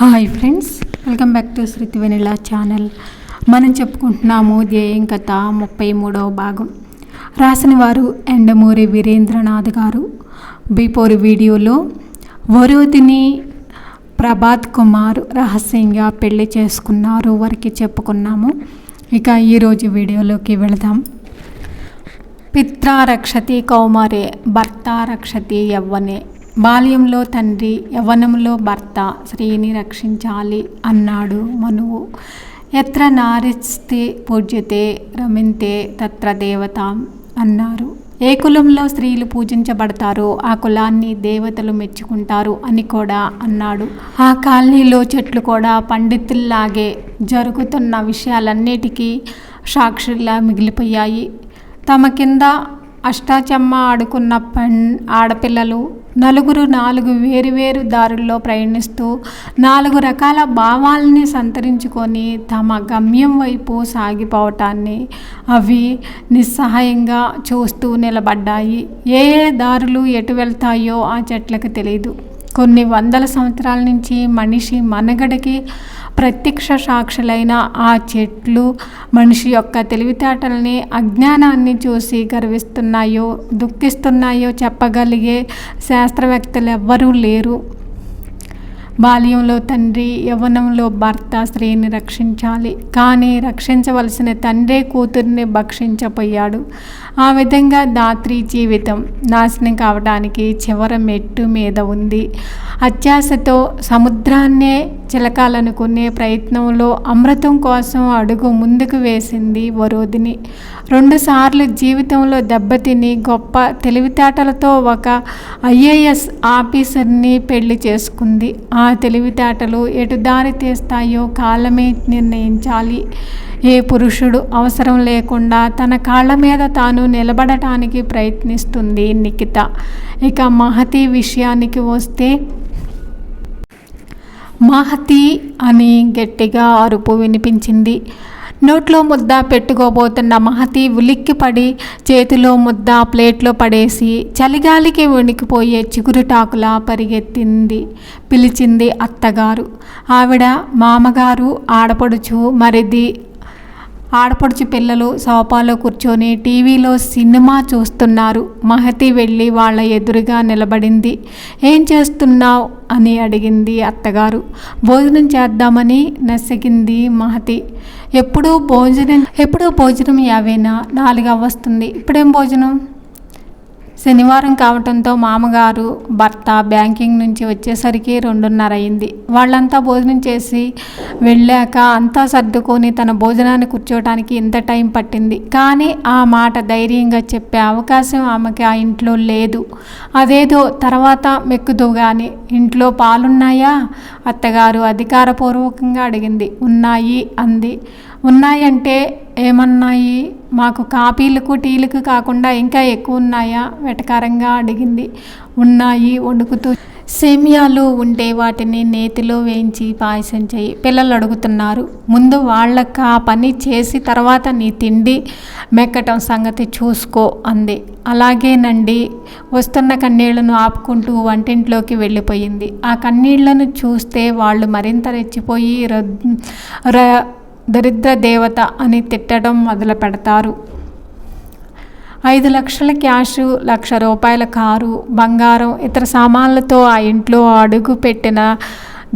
Hi friends, welcome back to Shruti vanilla channel. మనం చెప్పుకుంటున్నాము ధ్యేయం కథ 33వ భాగం. రాసిన వారు ఎండమూరి వీరేంద్రనాథ్ గారు. బిఫోర్ వీడియోలో వరోధిని ప్రభాత్ కుమార్ రహస్యంగా పెళ్లి చేసుకున్నారు వరకు చెప్పుకున్నాము. ఇక ఈరోజు వీడియోలోకి వెళదాం. పిత్రా రక్షతి కౌమారే, భర్త రక్షతి యవ్వనే. బాల్యంలో తండ్రి, యవ్వనంలో భర్త స్త్రీని రక్షించాలి అన్నాడు మనువు. ఎత్ర నారిస్తే పూజ్యతే రమింతే తత్ర దేవత అన్నారు. ఏ కులంలో స్త్రీలు పూజించబడతారో ఆ కులాన్ని దేవతలు మెచ్చుకుంటారు అని కూడా అన్నాడు. ఆ కాలనీలో చెట్లు కూడా పండితుల్లాగే జరుగుతున్న విషయాలన్నిటికీ సాక్షుల్లా మిగిలిపోయాయి. తమ కింద అష్టాచమ్మ ఆడుకున్న ఆడపిల్లలు నలుగురు 4 వేరువేరు దారుల్లో ప్రయాణిస్తూ 4 రకాల భావాల్ని సంతరించుకొని తమ గమ్యం వైపు సాగిపోవటాన్ని అవి నిస్సహాయంగా చూస్తూ నిలబడ్డాయి. ఏ దారులు ఎటు వెళ్తాయో ఆ చెట్లకు తెలియదు. కొన్ని వందల సంవత్సరాల నుంచి మనిషి మనుగడకి ప్రత్యక్ష సాక్షులైన ఆ చెట్లు మనిషి యొక్క తెలివితేటల్ని, అజ్ఞానాన్ని చూసి గర్విస్తున్నాయో దుఃఖిస్తున్నాయో చెప్పగలిగే శాస్త్రవేత్తలు ఎవ్వరూ లేరు. బాల్యంలో తండ్రి, యవ్వనంలో భర్త స్త్రీని రక్షించాలి. కానీ రక్షించవలసిన తండ్రే కూతుర్ని భక్షించపోయాడు. ఆ విధంగా దాత్రి జీవితం నాశనం కావడానికి చివర మెట్టు మీద ఉంది. అత్యాశతో సముద్రాన్నే చిలకాలనుకునే ప్రయత్నంలో అమృతం కోసం అడుగు ముందుకు వేసింది వరోధిని. 2 సార్లు జీవితంలో దెబ్బతిని గొప్ప తెలివితేటలతో ఒక IAS ఆఫీసర్ని పెళ్లి చేసుకుంది. ఆ తెలివితేటలు ఎటు దారి తీస్తాయో కాలమే నిర్ణయించాలి. ఏ పురుషుడు అవసరం లేకుండా తన కాళ్ళ మీద తాను నిలబడటానికి ప్రయత్నిస్తుంది నిఖిత. ఇక మహతి విషయానికి వస్తే, మహతి అని గట్టిగా అరుపు వినిపించింది. నోట్లో ముద్ద పెట్టుకోబోతున్న మహతి ఉలిక్కిపడి చేతిలో ముద్ద ప్లేట్లో పడేసి చలిగాలికి వణికిపోయే చిగురుటాకులా పరిగెత్తింది. పిలిచింది అత్తగారు. ఆవిడ, మామగారు, ఆడపడుచు, మరిది, ఆడపడుచు పిల్లలు సోఫాలో కూర్చొని టీవీలో సినిమా చూస్తున్నారు. మహతి వెళ్ళి వాళ్ళ ఎదురుగా నిలబడింది. ఏం చేస్తున్నావు అని అడిగింది అత్తగారు. భోజనం చేద్దామని నసిగింది మహతి. ఎప్పుడూ భోజనం యావేనా? 4 అవ్వస్తుంది. ఇప్పుడేం భోజనం? శనివారం కావటంతో మామగారు భర్త బ్యాంకింగ్ నుంచి వచ్చేసరికి 2:30 అయింది. వాళ్ళంతా భోజనం చేసి వెళ్ళాక అంతా సర్దుకొని తన భోజనాన్ని కూర్చోవటానికి ఇంత టైం పట్టింది. కానీ ఆ మాట ధైర్యంగా చెప్పే అవకాశం ఆమెకి ఆ ఇంట్లో లేదు. అదేదో తర్వాత మెక్కుదు కానీ. ఇంట్లో పాలున్నాయా? అత్తగారు అధికారపూర్వకంగా అడిగింది. ఉన్నాయి అంది. ఉన్నాయంటే ఏమన్నాయి? మాకు కాఫీలకు టీలకు కాకుండా ఇంకా ఎక్కువ ఉన్నాయా? వెటకారంగా అడిగింది. ఉన్నాయి, వణుకుతూ. సేమియాలు ఉంటే వాటిని నేతిలో వేయించి పాయసం చేయి. పిల్లలు అడుగుతున్నారు. ముందు వాళ్ళకి ఆ పని చేసి తర్వాత నీ తిండి మెక్కటం సంగతి చూసుకో అంది. అలాగేనండి. వస్తున్న కన్నీళ్లను ఆపుకుంటూ వంటింట్లోకి వెళ్ళిపోయింది. ఆ కన్నీళ్లను చూస్తే వాళ్ళు మరింత రెచ్చిపోయి దరిద్ర దేవత అని తిట్టడం మొదలు పెడతారు. 5 లక్షల క్యాషు, ₹1,00,000 కారు, బంగారం, ఇతర సామాన్లతో ఆ ఇంట్లో అడుగు పెట్టిన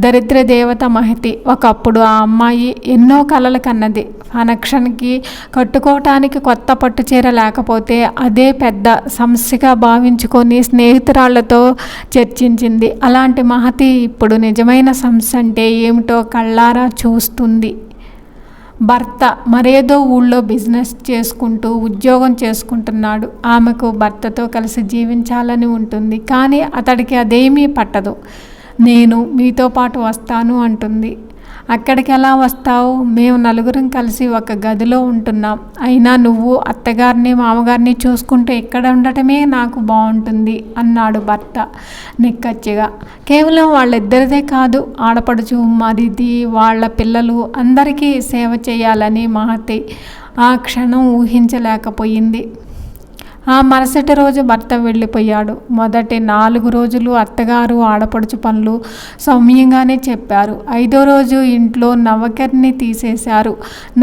దరిద్ర దేవత మహతి. ఒకప్పుడు ఆ అమ్మాయి ఎన్నో కలలు కన్నది. ఫంక్షన్కి కట్టుకోవటానికి కొత్త పట్టుచీర లేకపోతే అదే పెద్ద సమస్యగా భావించుకొని స్నేహితురాళ్లతో చర్చించింది. అలాంటి మహతి ఇప్పుడు నిజమైన సమస్య అంటే ఏమిటో కళ్ళారా చూస్తుంది. భర్త మరేదో ఊళ్ళో బిజినెస్ చేసుకుంటూ ఉద్యోగం చేసుకుంటున్నాడు. ఆమెకు భర్తతో కలిసి జీవించాలని ఉంటుంది. కానీ అతడికి అదేమీ పట్టదు. నేను మీతో పాటు వస్తాను అంటుంది. అక్కడికి ఎలా వస్తావు? మేము 4 కలిసి ఒక గదిలో ఉంటున్నాం. అయినా నువ్వు అత్తగారిని మామగారిని చూసుకుంటూ ఇక్కడ ఉండటమే నాకు బాగుంటుంది అన్నాడు భర్త నిక్కచ్చిగా. కేవలం వాళ్ళిద్దరిదే కాదు, ఆడపడుచు, మరిది, వాళ్ళ పిల్లలు అందరికీ సేవ చేయాలని మహతి ఆ క్షణం ఊహించలేకపోయింది. ఆ మరుసటి రోజు భర్త వెళ్ళిపోయాడు. మొదటి 4 రోజులు అత్తగారు ఆడపడుచు పనులు సౌమ్యంగానే చెప్పారు. 5వ రోజు ఇంట్లో నౌకర్ని తీసేశారు.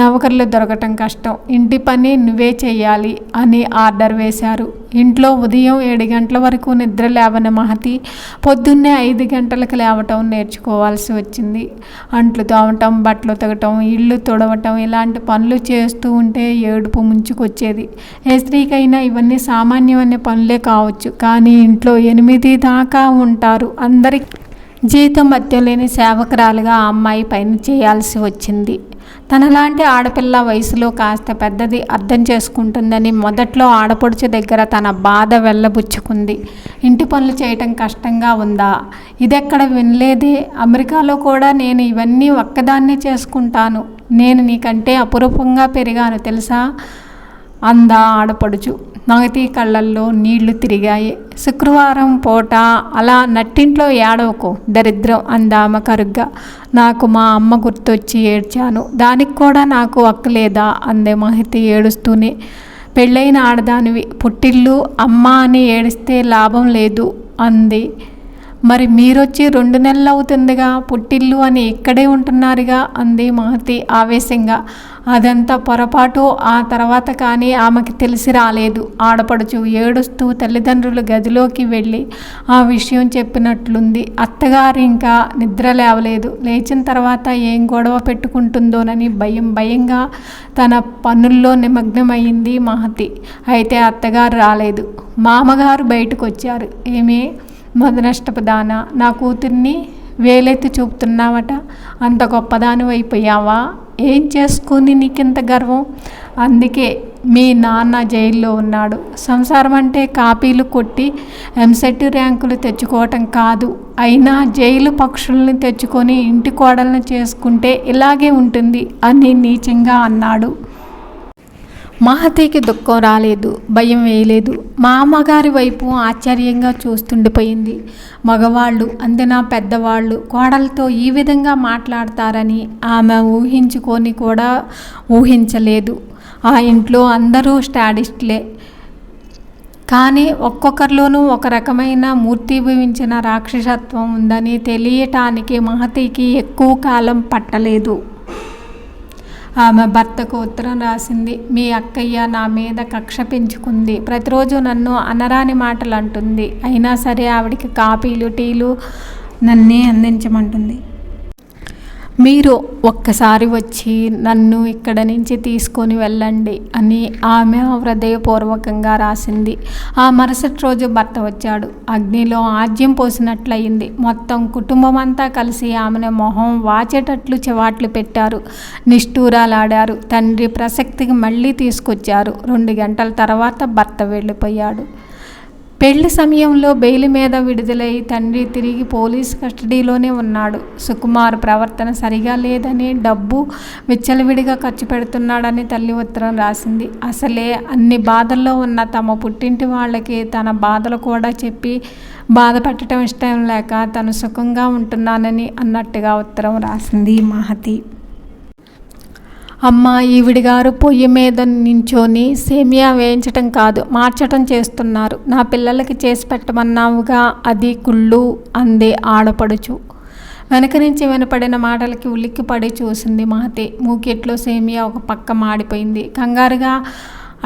నౌకర్లు దొరకటం కష్టం, ఇంటి పని నువ్వే చెయ్యాలి అని ఆర్డర్ వేశారు. ఇంట్లో ఉదయం 7 గంటల వరకు నిద్ర లేవని మహతి పొద్దున్నే 5 గంటలకు లేవటం నేర్చుకోవాల్సి వచ్చింది. అంట్లు తోమటం, బట్టలు ఉతకటం, ఇళ్ళు తుడవటం ఇలాంటి పనులు చేస్తూ ఉంటే ఏడుపు ముంచుకొచ్చేది. ఏ స్త్రీకైనా ఇవన్నీ సామాన్యమైన పనులే కావచ్చు, కానీ ఇంట్లో 8 దాకా ఉంటారు. అందరి జీతం మధ్య లేని సేవకురాలుగా ఆ అమ్మాయి పైన చేయాల్సి వచ్చింది. తనలాంటి ఆడపిల్ల వయసులో కాస్త పెద్దది, అర్థం చేసుకుంటుందని మొదట్లో ఆడపడుచు దగ్గర తన బాధ వెళ్ళబుచ్చుకుంది. ఇంటి పనులు చేయటం కష్టంగా ఉందా? ఇదెక్కడ వినలేదే. అమెరికాలో కూడా నేను ఇవన్నీ ఒక్కదాన్నే చేసుకుంటాను. నేను నీకంటే అపురూపంగా పెరిగాను తెలుసా అందా ఆడపడుచు. మగతి కళ్ళల్లో నీళ్లు తిరిగాయి. శుక్రవారం పూట అలా నట్టింట్లో ఏడవకు దరిద్రం అందామ కరుగ్గా. నాకు మా అమ్మ గుర్తొచ్చి ఏడ్చాను. దానికి కూడా నాకు హక్కులేదా అందే మహతి ఏడుస్తూనే. పెళ్ళైన ఆడదానివి, పుట్టిల్లు అమ్మ అని ఏడిస్తే లాభం లేదు అంది. మరి మీరొచ్చి 2 నెలలు అవుతుందిగా, పుట్టిల్లు అని ఇక్కడే ఉంటున్నారుగా అంది మహతి ఆవేశంగా. అదంతా పొరపాటు. ఆ తర్వాత కానీ ఆమెకి తెలిసి రాలేదు. ఆడపడుచు ఏడుస్తూ తల్లిదండ్రులు గదిలోకి వెళ్ళి ఆ విషయం చెప్పినట్లుంది. అత్తగారు ఇంకా నిద్ర లేవలేదు. లేచిన తర్వాత ఏం గొడవ పెట్టుకుంటుందోనని భయంగా తన పనుల్లో నిమగ్నమైంది మహతి. అయితే అత్తగారు రాలేదు. మామగారు బయటకు వచ్చారు. ఏమే మొదనష్టపు దానా, నా కూతుర్ని వేలెత్తి చూపుతున్నావట. అంత గొప్పదాని అయిపోయావా? ఏం చేసుకుని నీకింత గర్వం? అందుకే మీ నాన్న జైల్లో ఉన్నాడు. సంసారం అంటే కాపీలు కొట్టి ఎంసెట్ ర్యాంకులు తెచ్చుకోవటం కాదు. అయినా జైలు పక్షుల్ని తెచ్చుకొని ఇంటి కోడల్ని చేసుకుంటే ఇలాగే ఉంటుంది అని నీచంగా అన్నాడు. మహతికి దుఃఖం రాలేదు, భయం వేయలేదు. మా అమ్మగారి వైపు ఆశ్చర్యంగా చూస్తుండిపోయింది. మగవాళ్ళు, అందున పెద్దవాళ్ళు కోడలతో ఈ విధంగా మాట్లాడతారని ఆమె ఊహించుకొని కూడా ఊహించలేదు. ఆ ఇంట్లో అందరూ స్టాడిస్టులే. కానీ ఒక్కొక్కరిలోనూ ఒక రకమైన మూర్తిభవించిన రాక్షసత్వం ఉందని తెలియటానికి మహతికి ఎక్కువ కాలం పట్టలేదు. ఆమె భర్తకు ఉత్తరం రాసింది. మీ అక్కయ్య నా మీద కక్ష పెంచుకుంది. ప్రతిరోజు నన్ను అనరాని మాటలు అంటుంది. అయినా సరే ఆవిడికి కాఫీలు టీలు నన్నే అందించమంటుంది. మీరు ఒక్కసారి వచ్చి నన్ను ఇక్కడ నుంచి తీసుకొని వెళ్ళండి అని ఆమె హృదయపూర్వకంగా రాసింది. ఆ మరుసటి రోజు భర్త వచ్చాడు. అగ్నిలో ఆజ్యం పోసినట్లయింది. మొత్తం కుటుంబం అంతా కలిసి ఆమెను మొహం వాచేటట్లు చివాట్లు పెట్టారు, నిష్ఠూరాలాడారు. తండ్రి ప్రసక్తికి మళ్ళీ తీసుకొచ్చారు. 2 గంటల తర్వాత భర్త వెళ్ళిపోయాడు. పెళ్లి సమయంలో బెయిల్ మీద విడుదలై తండ్రి తిరిగి పోలీసు కస్టడీలోనే ఉన్నాడు. సుకుమార్ ప్రవర్తన సరిగా లేదని, డబ్బు విచ్చలవిడిగా ఖర్చు పెడుతున్నాడని తల్లి ఉత్తరం రాసింది. అసలే అన్ని బాధల్లో ఉన్న తమ పుట్టింటి వాళ్ళకి తన బాధలు కూడా చెప్పి బాధ పెట్టడం ఇష్టం లేక తను సుఖంగా ఉంటున్నానని అన్నట్టుగా ఉత్తరం రాసింది మహతి. అమ్మ, ఈవిడిగారు పొయ్యి మీద నించొని సేమియా వేయించటం కాదు, మార్చటం చేస్తున్నారు. నా పిల్లలకి చేసి పెట్టమన్నావుగా, అది కుళ్ళు అందే ఆడపడుచు. వెనక నుంచి వినపడిన మాటలకి ఉలిక్కిపడి చూసింది మహతి. మూకిట్లో సేమియా ఒక పక్క మాడిపోయింది. కంగారుగా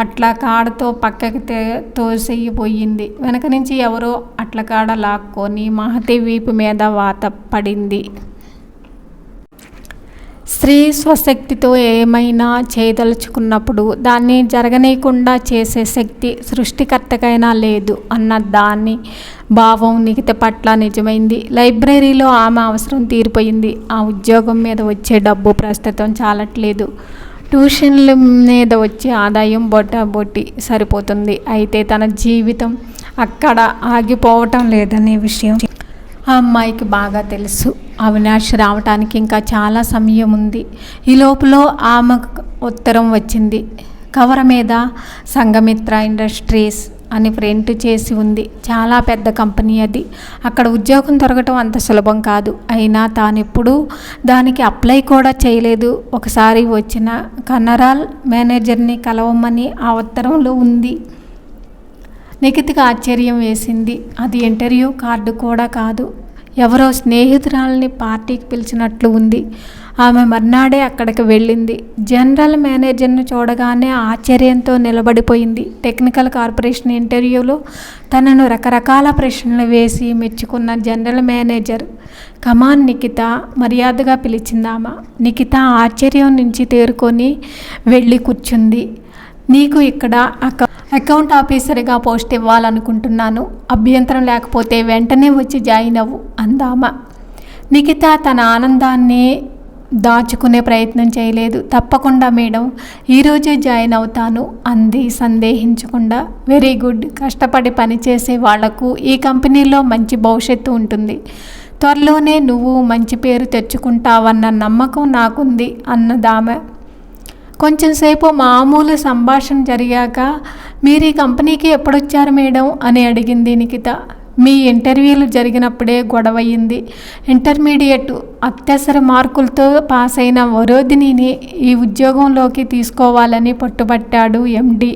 అట్ల కాడతో పక్కకి తోసేయిపోయింది. వెనక నుంచి ఎవరో అట్ల కాడ లాక్కొని మహతి వీపు మీద వాత పడింది. స్త్రీ స్వశక్తితో ఏమైనా చేయదలుచుకున్నప్పుడు దాన్ని జరగనీయకుండా చేసే శక్తి సృష్టికర్తకైనా లేదు అన్న దాని భావం నిఖిత పట్ల నిజమైంది. లైబ్రరీలో ఆమె అవసరం తీరిపోయింది. ఆ ఉద్యోగం మీద వచ్చే డబ్బు ప్రస్తుతం చాలట్లేదు. ట్యూషన్ల మీద వచ్చే ఆదాయం బొట్టాబొట్టి సరిపోతుంది. అయితే తన జీవితం అక్కడ ఆగిపోవటం లేదనే విషయం ఆ అమ్మాయికి బాగా తెలుసు. అవినాష్ రావటానికి ఇంకా చాలా సమయం ఉంది. ఈ లోపల ఆమె ఉత్తరం వచ్చింది. కవర్ మీద సంఘమిత్ర ఇండస్ట్రీస్ అని ప్రింట్ చేసి ఉంది. చాలా పెద్ద కంపెనీ అది. అక్కడ ఉద్యోగం దొరకటం అంత సులభం కాదు. అయినా తానెప్పుడూ దానికి అప్లై కూడా చేయలేదు. ఒకసారి వచ్చిన కనరాల్ మేనేజర్ని కలవమని ఆ ఉత్తరంలో ఉంది. నిఖితకి ఆశ్చర్యం వేసింది. అది ఇంటర్వ్యూ కార్డు కూడా కాదు, ఎవరో స్నేహితురాలని పార్టీకి పిలిచినట్లు ఉంది. ఆమె మర్నాడే అక్కడికి వెళ్ళింది. జనరల్ మేనేజర్ను చూడగానే ఆశ్చర్యంతో నిలబడిపోయింది. టెక్నికల్ కార్పొరేషన్ ఇంటర్వ్యూలో తనను రకరకాల ప్రశ్నలు వేసి మెచ్చుకున్న జనరల్ మేనేజర్ కమాన్ నిఖిత మర్యాదగా పిలిచిందామా. నిఖిత ఆశ్చర్యం నుంచి తేరుకొని వెళ్ళి కూర్చుంది. నీకు ఇక్కడ అకౌంట్ ఆఫీసర్గా పోస్ట్ ఇవ్వాలనుకుంటున్నాను, అభ్యంతరం లేకపోతే వెంటనే వచ్చి జాయిన్ అవ్వు అందామా. నిఖిత తన ఆనందాన్ని దాచుకునే ప్రయత్నం చేయలేదు. తప్పకుండా మేడం, ఈరోజే జాయిన్ అవుతాను అంది సందేహించకుండా. వెరీ గుడ్, కష్టపడి పనిచేసే వాళ్లకు ఈ కంపెనీలో మంచి భవిష్యత్తు ఉంటుంది. త్వరలోనే నువ్వు మంచి పేరు తెచ్చుకుంటావన్న నమ్మకం నాకుంది అన్నదామె. కొంచెంసేపు మామూలు సంభాషణ జరిగాక మీరు ఈ కంపెనీకి ఎప్పుడొచ్చారు మేడం అని అడిగింది నిఖిత. మీ ఇంటర్వ్యూలు జరిగినప్పుడే గొడవయింది. ఇంటర్మీడియట్ అత్యవసర మార్కులతో పాస్ అయిన వరోధినిని ఈ ఉద్యోగంలోకి తీసుకోవాలని పట్టుబట్టాడు ఎండి.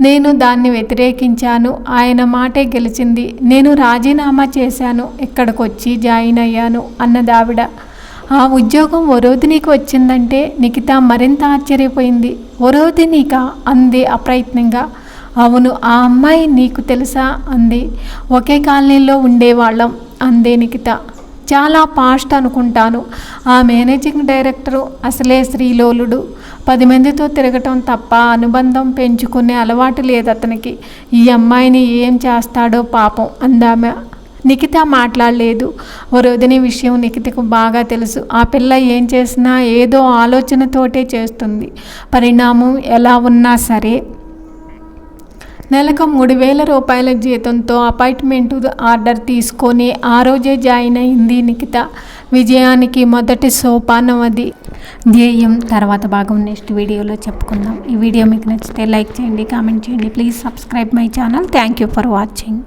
నేను దాన్ని వ్యతిరేకించాను. ఆయన మాటే గెలిచింది. నేను రాజీనామా చేశాను, ఇక్కడికి వచ్చి జాయిన్ అయ్యాను అన్నదావిడ. ఆ ఉద్యోగం వరోధినికి వచ్చిందంటే నిఖిత మరింత ఆశ్చర్యపోయింది. వరోధినికా అంది అప్రయత్నంగా. అవును, ఆ అమ్మాయి నీకు తెలుసా అంది. ఒకే కాలనీలో ఉండేవాళ్ళం అందే నిఖిత. చాలా పాస్ట్ అనుకుంటాను. ఆ మేనేజింగ్ డైరెక్టరు అసలే శ్రీలోలుడు. 10 మందితో తిరగటం తప్ప అనుబంధం పెంచుకునే అలవాటు లేదు అతనికి. ఈ అమ్మాయిని ఏం చేస్తాడో పాపం అందామె. నిఖిత మాట్లాడలేదు. వరోధిని విషయం నిఖితకు బాగా తెలుసు. ఆ పిల్ల ఏం చేసినా ఏదో ఆలోచనతోటే చేస్తుంది. పరిణామం ఎలా ఉన్నా సరే. నెలకు 3,000 రూపాయల జీతంతో అపాయింట్మెంట్ ఆర్డర్ తీసుకొని ఆ రోజే జాయిన్ అయింది నిఖిత. విజయానికి మొదటి సోపానం అది. ధ్యేయం తర్వాత భాగం నెక్స్ట్ వీడియోలో చెప్పుకుందాం. ఈ వీడియో మీకు నచ్చితే లైక్ చేయండి, కామెంట్ చేయండి. Please subscribe my channel. Thank you for watching.